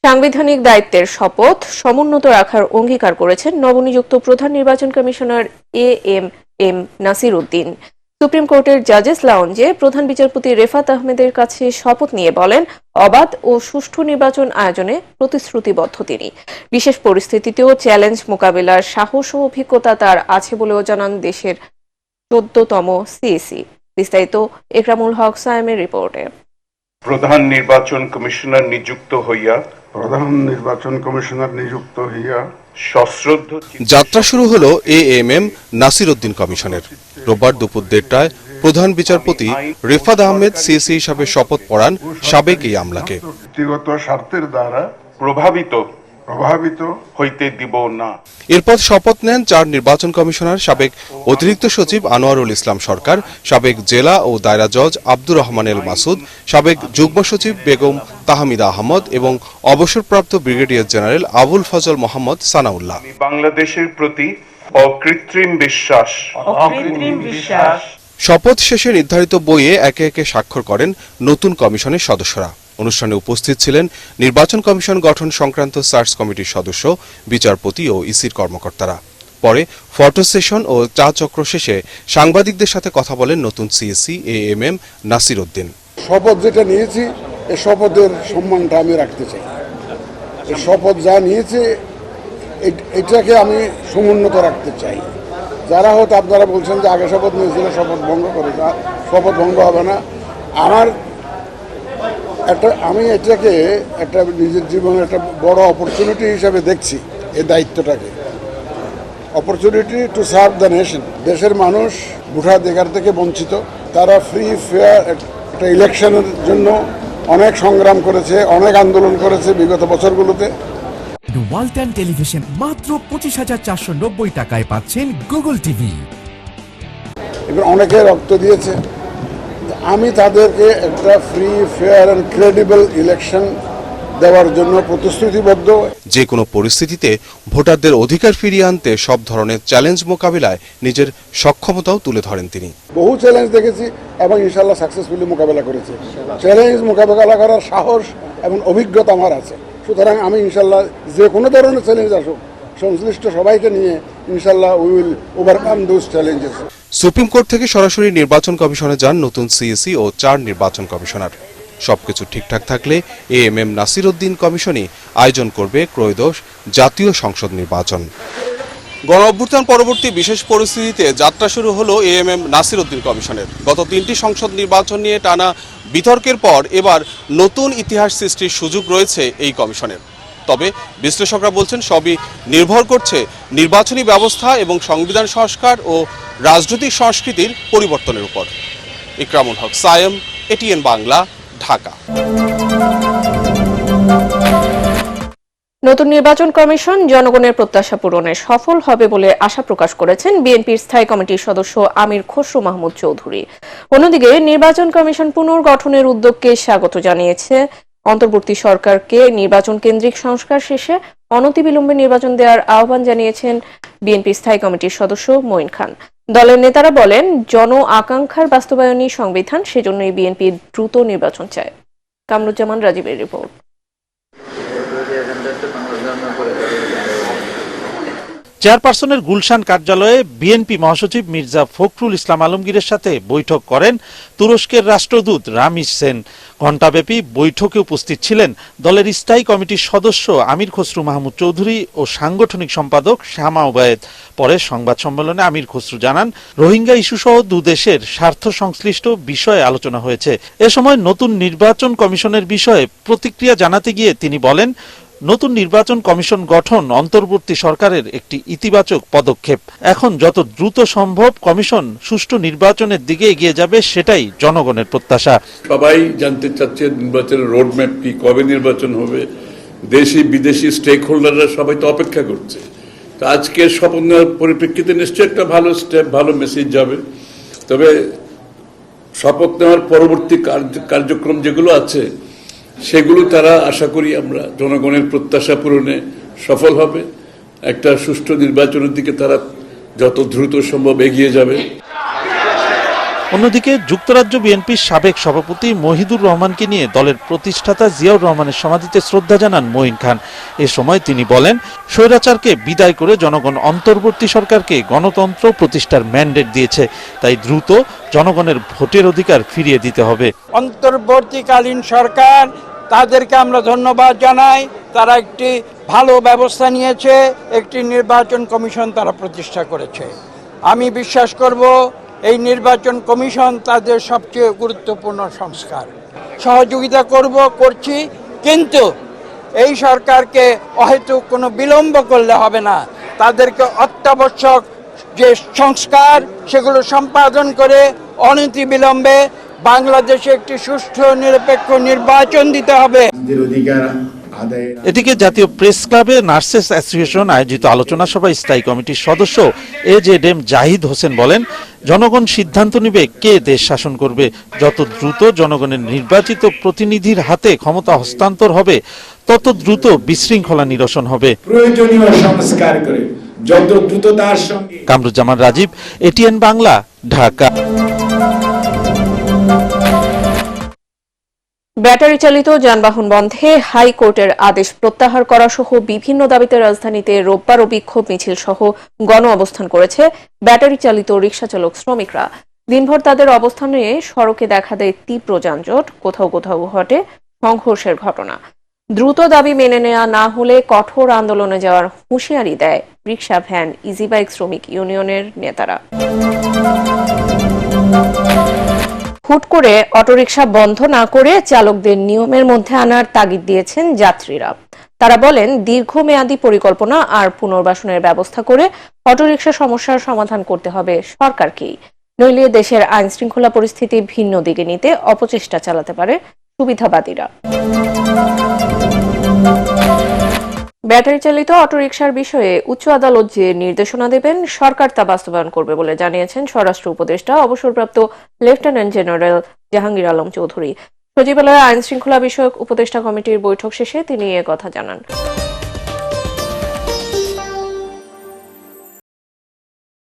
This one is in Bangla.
সাংবিধানিক দায়িত্বের শপথ সমুন্নত রাখার অঙ্গীকার করেছেন নবনিযুক্ত প্রধান নির্বাচন commissioner AMM Nasir Uddin. Supreme কোর্টের জাজেস লাউঞ্জে প্রধান বিচারপতি রেফাত আহমেদের কাছে শপথ নিয়ে বলেন, অবাধ ও সুষ্ঠু নির্বাচন আয়োজনে প্রতিশ্রুতিবদ্ধ তিনি। বিশেষ পরিস্থিতিতেও চ্যালেঞ্জ মোকাবেলার সাহস ও অভিজ্ঞতা তার আছে বলেও জানান দেশের 14তম সিএসি। বিস্তারিত একরামুল হক সায়েমের রিপোর্টে। প্রধান নির্বাচন কমিশনার নিযুক্ত হইয়া সশ্রদ্ধ যাত্রা শুরু হলো এএমএম নাসির উদ্দিন কমিশনের। রোববার দুপুর 1:30টায় প্রধান বিচারপতি রেফাত আহমেদ সিএসি হিসাবে শপথ পড়ান সাবেক এই আমলাকে। ব্যক্তিগত স্বার্থের দ্বারা প্রভাবিত হইতে দিব না। এরপর শপথ নেন 4 নির্বাচন কমিশনার, সাবেক অতিরিক্ত সচিব আনোয়ারুল ইসলাম সরকার, সাবেক জেলা ও দায়রা জজ আব্দুর রহমান এল মাসুদ, সাবেক যুগ্ম সচিব বেগম তাহমিদা আহমদ এবং অবসরপ্রাপ্ত ব্রিগেডিয়ার জেনারেল আবুল ফজল মোহাম্মদ সানাউল্লাহ। বাংলাদেশের প্রতি অকৃত্রিম বিশ্বাস। শপথ শেষে নির্ধারিত বইয়ে একে একে স্বাক্ষর করেন নতুন কমিশনের সদস্যরা। অনুষ্ঠানে উপস্থিত ছিলেন নির্বাচন কমিশন গঠন সংক্রান্ত সার্চ কমিটির সদস্য, বিচারপতি ও ইসির কর্মকর্তারা। পরে ফটো সেশন ও চা চক্র শেষে সাংবাদিকদের সাথে কথা বলেন নতুন সিএসি এএমএম নাসির উদ্দিন। শপথ যেটা নিয়েছি, এই শপথের সম্মানটা আমি রাখতে চাই। এই শপথ যা নিয়েছে এটাকে আমি সমুন্নত রাখতে চাই। যারা হয়তো আপনারা বলছেন যে আগে শপথ নিয়েছিল শপথ ভঙ্গ করে, শপথ ভঙ্গ হবে না। আমি এটাকে একটা নিজের জীবনের একটা বড় অপরচুনিটি হিসাবে দেখছি। এই দায়িত্বটাকে opportunity to serve the nation. দেশের মানুষ ভোটাধিকার থেকে বঞ্চিত। তারা ফ্রি ফেয়ার একটা ইলেকশনের জন্য অনেক সংগ্রাম করেছে, অনেক আন্দোলন করেছে বিগত বছরগুলোতে। ওয়ালটন টেলিভিশন মাত্র 25,490 টাকায় পাচ্ছেন গুগল টিভি। এবার অনেকে রক্ত দিয়েছে। আমি তাদেরকে একটা free fair and credible election দেওয়ার জন্য প্রতিশ্রুতিবদ্ধ। যে কোনো পরিস্থিতিতে ভোটারদের অধিকার ফিরিয়ে আনতে সব ধরনের চ্যালেঞ্জ মোকাবিলায় নিজের সক্ষমতাও তুলে ধরেন তিনি। বহু চ্যালেঞ্জ দেখেছি এবং ইনশাল্লাহ সাকসেসফুলি মোকাবেলা করেছি। চ্যালেঞ্জ মোকাবেলা করার সাহস এবং অভিজ্ঞতা আমার আছে। সুতরাং আমি ইনশাল্লাহ যে কোনো ধরনের চ্যালেঞ্জ আসুক, সংশ্লিষ্ট সবাইকে নিয়ে ইনশাল্লাহ we will overcome those challenges. Supreme court থেকে সরাসরি নির্বাচন কমিশনে যান নতুন সিএসি ও 4 নির্বাচন কমিশনার। সবকিছু ঠিকঠাক থাকলে এএমএম নাসির উদ্দিন কমিশনই আয়োজন করবে ত্রয়োদশ জাতীয় সংসদ নির্বাচন। গণ অভ্যুত্থান পরবর্তী বিশেষ পরিস্থিতিতে যাত্রা শুরু হলো এএমএম নাসির উদ্দিন কমিশনের। গত 3টি সংসদ নির্বাচন নিয়ে টানা বিতর্কের পর এবার নতুন ইতিহাস সৃষ্টির সুযোগ রয়েছে এই কমিশনের। তবে বিশ্লেষকরা বলছেন সবই নির্ভর করছে নির্বাচনী ব্যবস্থা এবং সংবিধান সংস্কার ও রাজনৈতিক সংস্কৃতির পরিবর্তনের উপর। ইকরামুল হক সায়েম, এটিএন বাংলা, ঢাকা। নতুন নির্বাচন কমিশন জনগণের প্রত্যাশা পূরণে সফল হবে বলে আশা প্রকাশ করেছেন বিএনপির স্থায়ী কমিটির সদস্য আমির খসরু মাহমুদ চৌধুরী। অন্যদিকে নির্বাচন কমিশন পুনর্গঠনের উদ্যোগকে স্বাগত জানিয়েছে। অন্তর্বর্তী সরকারকে নির্বাচন কেন্দ্রিক সংস্কার শেষে অনতিবিলম্বে নির্বাচন দেওয়ার আহ্বান জানিয়েছেন বিএনপির স্থায়ী কমিটির সদস্য মঈন খান। দলের নেতারা বলেন, জন আকাঙ্ক্ষার বাস্তবায়নই সংবিধান, সেজন্যই বিএনপি দ্রুত নির্বাচন চায়। কামরুজ্জামান রাজীবের রিপোর্ট। চেয়ারপারসনের গুলশান কার্যালয়ে বিএনপি মহাসচিব মির্জা ফখরুল ইসলাম আলমগীরের সাথে বৈঠক করেন তুরস্কের রাষ্ট্রদূত রামিজ সেন। ঘণ্টাব্যাপী বৈঠকে উপস্থিত ছিলেন দলের স্থায়ী কমিটির সদস্য আমির খসরু মাহমুদ চৌধুরী ও সাংগঠনিক সম্পাদক শামা ওবায়েদ। পরে সংবাদ সম্মেলনে আমির খসরু জানান, রোহিঙ্গা ইস্যুসহ দুদেশের স্বার্থ সংশ্লিষ্ট বিষয়ে আলোচনা হয়েছে। এ সময় নতুন নির্বাচন কমিশনের বিষয়ে প্রতিক্রিয়া জানাতে গিয়ে তিনি বলেন, নতুন নির্বাচন কমিশন গঠন অন্তর্বর্তী সরকারের একটি ইতিবাচক পদক্ষেপ। এখন যত দ্রুত সম্ভব কমিশন সুষ্ঠু নির্বাচনের দিকে এগিয়ে যাবে, সেটাই জনগণের প্রত্যাশা। সবাই জানতে চাচ্ছে নির্বাচনের রোডম্যাপ কি, কবে নির্বাচন হবে। দেশি বিদেশি স্টেক হোল্ডাররা সবাই তো অপেক্ষা করছে। তো আজকের শপথ নেওয়ার পরিপ্রেক্ষিতে নিশ্চয়ই একটা ভালো স্টেপ, ভালো মেসেজ যাবে। তবে শপথ নেওয়ার পরবর্তী কার্যক্রম যেগুলো আছে সেগুলো তারা আশা করি আমরা জনগণের প্রত্যাশা পূরণে সফল হবে। একটা সুষ্ঠু নির্বাচনের দিকে তারা যত দ্রুত সম্ভব এগিয়ে যাবে। অন্যদিকে যুক্তরাজ্য বিএনপির সাবেক সভাপতি মহিদুর রহমানকে নিয়ে দলের প্রতিষ্ঠাতা জিয়াউর রহমানের সমাধিতে শ্রদ্ধা জানান মঈন খান। এ সময় তিনি বলেন, স্বৈরাচারকে বিদায় করে জনগণ অন্তর্বর্তী সরকারকে গণতন্ত্র প্রতিষ্ঠার ম্যান্ডেট দিয়েছে, তাই দ্রুত জনগণের ভোটের অধিকার ফিরিয়ে দিতে হবে। অন্তর্বর্তীকালীন সরকার, তাদেরকে আমরা ধন্যবাদ জানাই। তারা একটি ভালো ব্যবস্থা নিয়েছে, একটি নির্বাচন কমিশন তারা প্রতিষ্ঠা করেছে। আমি বিশ্বাস করব এই নির্বাচন কমিশন তাদের সবচেয়ে গুরুত্বপূর্ণ সংস্কার। সহযোগিতা করছি, কিন্তু এই সরকারকে অহেতুক কোনো বিলম্ব করলে হবে না। তাদেরকে অত্যাবশ্যক যে সংস্কার সেগুলো সম্পাদন করে অনতিবিলম্বে বাংলাদেশে একটি সুষ্ঠু নিরপেক্ষ নির্বাচন দিতে হবে। এদিকে জাতীয় প্রেস ক্লাবে নার্সেস অ্যাসোসিয়েশন আয়োজিত আলোচনা সভায় স্থায়ী কমিটির সদস্য এজেডএম জাহিদ হোসেন বলেন, জনগণ সিদ্ধান্ত নেবে কে দেশ শাসন করবে। যত দ্রুত জনগণের নির্বাচিত প্রতিনিধির হাতে ক্ষমতা হস্তান্তর হবে, তত দ্রুত বিশৃঙ্খলা নিরসন হবে। প্রয়োজনীয় সংস্কার করে যত দ্রুততার সঙ্গে। কামরুজ্জামান রাজীব, এটিএন বাংলা, ঢাকা। ব্যাটারি চালিত যানবাহন বন্ধে হাইকোর্টের আদেশ প্রত্যাহার করা সহ বিভিন্ন দাবিতে রাজধানীতে রোববারও বিক্ষোভ মিছিল সহ গণ অবস্থান করেছে ব্যাটারি চালিত রিকশা চালক শ্রমিকরা। দিনভর তাদের অবস্থানে সড়কে দেখা দেয় তীব্র যানজট, কোথাও কোথাও ঘটে সংঘর্ষের ঘটনা। দ্রুত দাবি মেনে নেওয়া না হলে কঠোর আন্দোলনে যাওয়ার হুঁশিয়ারি দেয় রিকশা, ভ্যান, ইজিবাইক শ্রমিক ইউনিয়নের নেতারা। হুট করে অটোরিকশা বন্ধ না করে চালকদের নিয়মের মধ্যে আনার তাগিদ দিয়েছেন যাত্রীরা। তারা বলেন, দীর্ঘমেয়াদী পরিকল্পনা আর পুনর্বাসনের ব্যবস্থা করে অটোরিকশা সমস্যার সমাধান করতে হবে সরকারকেই, নইলে দেশের আইন শৃঙ্খলা পরিস্থিতি ভিন্ন দিকে নিতে অপচেষ্টা চালাতে পারে সুবিধাবাদীরা। ব্যাটারি চালিত অটোরিকশার বিষয়ে উচ্চ আদালত যে নির্দেশনা দেবেন সরকার তা বাস্তবায়ন করবে বলে জানিয়েছেন স্বরাষ্ট্র উপদেষ্টা অবসরপ্রাপ্ত লেফটেন্যান্ট জেনারেল জাহাঙ্গীর আলম চৌধুরী। সচিবালয়ে আইন শৃঙ্খলা বিষয়ক উপদেষ্টা কমিটির বৈঠক শেষে তিনি এ কথা জানান।